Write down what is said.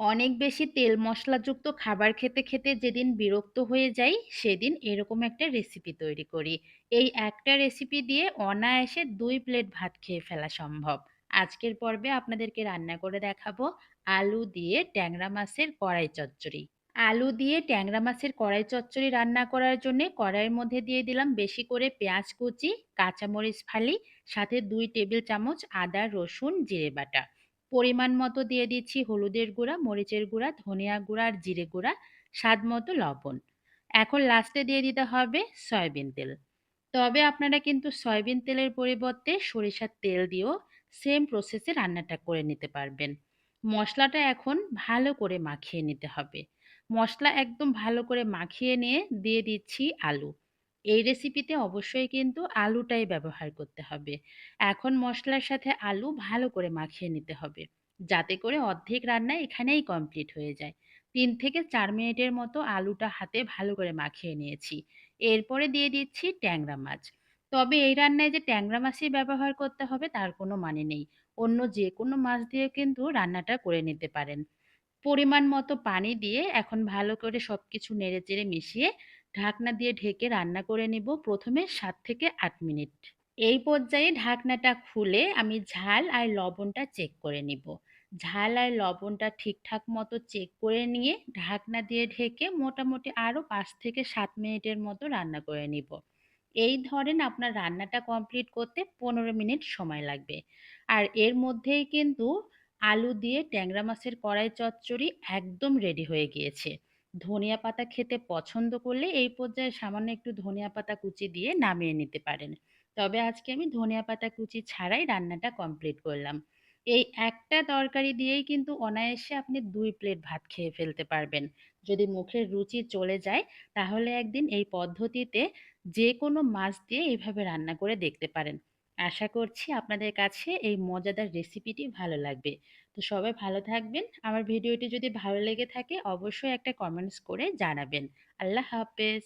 অনেক বেশি তেল মশলাযুক্ত খাবার খেতে খেতে যেদিন বিরক্ত হয়ে যাই, সেদিন এরকম একটা রেসিপি তৈরি করি। এই একটা রেসিপি দিয়ে অনায়াসে ২ প্লেট ভাত খেয়ে ফেলা সম্ভব। আজকের পর্বে আপনাদেরকে রান্না করে দেখাবো আলু দিয়ে ট্যাংরা মাছের কড়াই চচ্চড়ি। আলু দিয়ে ট্যাংরা মাছের কড়াই চচ্চড়ি রান্না করার জন্যে কড়াইয়ের মধ্যে দিয়ে দিলাম বেশি করে পেঁয়াজ কুচি, কাঁচামরিচ ফালি, সাথে ২ টেবিল চামচ আদা, রসুন, জিরে বাটা। পরিমাণ মতো দিয়ে দিচ্ছি হলুদের গুঁড়া, মরিচের গুঁড়া, ধনিয়া গুঁড়া আর জিরে গুঁড়া, স্বাদ মতো লবণ। এখন লাস্টে দিয়ে দিতে হবে সয়াবিন তেল। তবে আপনারা কিন্তু সয়াবিন তেলের পরিবর্তে সরিষার তেল দিয়েও সেম প্রসেসে রান্নাটা করে নিতে পারবেন। মশলাটা এখন ভালো করে মাখিয়ে নিতে হবে। মশলা একদম ভালো করে মাখিয়ে নিয়ে দিয়ে দিচ্ছি আলু। এই রেসিপিতে অবশ্যই কিন্তু আলুটাই ব্যবহার করতে হবে। এখন মশলার সাথে আলু ভালো করে মাখিয়ে নিতে হবে, যাতে করে অর্ধেক রান্না এখানেই কমপ্লিট হয়ে যায়। ৩ থেকে ৪ মিনিটের মতো আলুটা হাতে ভালো করে মাখিয়ে নিয়েছি। এরপরে দিয়ে দিচ্ছি ট্যাংরা মাছ। তবে এই রান্নায় যে ট্যাংরা মাছই ব্যবহার করতে হবে তার কোনো মানে নেই। অন্য যেকোনো মাছ দিয়ে কিন্তু রান্নাটা করে নিতে পারেন। পরিমাণ মতো পানি দিয়ে এখন ভালো করে সবকিছু নেড়েচেড়ে মিশিয়ে ঢাকনা দিয়ে ঢেকে রান্না করে নিব প্রথমে ৭ থেকে ৮ মিনিট। এই পর্যায়ে ঢাকনাটা খুলে আমি ঝাল আর লবণটা চেক করে নিব। ঝাল আর লবণটা ঠিকঠাক মতো চেক করে নিয়ে ঢাকনা দিয়ে ঢেকে মোটামুটি আরও ৫ থেকে ৭ মিনিটের মতো রান্না করে নিব। এই ধরেন আপনার রান্নাটা কমপ্লিট করতে ১৫ মিনিট সময় লাগবে। আর এর মধ্যেই কিন্তু আলু দিয়ে ট্যাংরা মাছের কড়াই চচ্চড়ি একদম রেডি হয়ে গিয়েছে। ধনিয়া পাতা খেতে পছন্দ করলে এই পর্যায়ে সামান্য একটু ধনিয়া পাতা কুচি দিয়ে নামিয়ে নিতে পারেন। তবে আজকে আমি ধনিয়া পাতা কুচি ছাড়াই রান্নাটা কমপ্লিট করলাম। এই একটা তরকারি দিয়েই কিন্তু অনায়াসে আপনি ২ প্লেট ভাত খেয়ে ফেলতে পারবেন। যদি মুখের রুচি চলে যায়, তাহলে একদিন এই পদ্ধতিতে যেকোনো মাছ দিয়ে এভাবে রান্না করে দেখতে পারেন। আশা করছি আপনাদের কাছে এই মজাদার রেসিপিটি ভালো লাগবে। তো সবাই ভালো থাকবেন। আমার ভিডিওটি যদি ভালো লেগে থাকে অবশ্যই একটা কমেন্টস করে জানাবেন। আল্লাহ হাফেজ।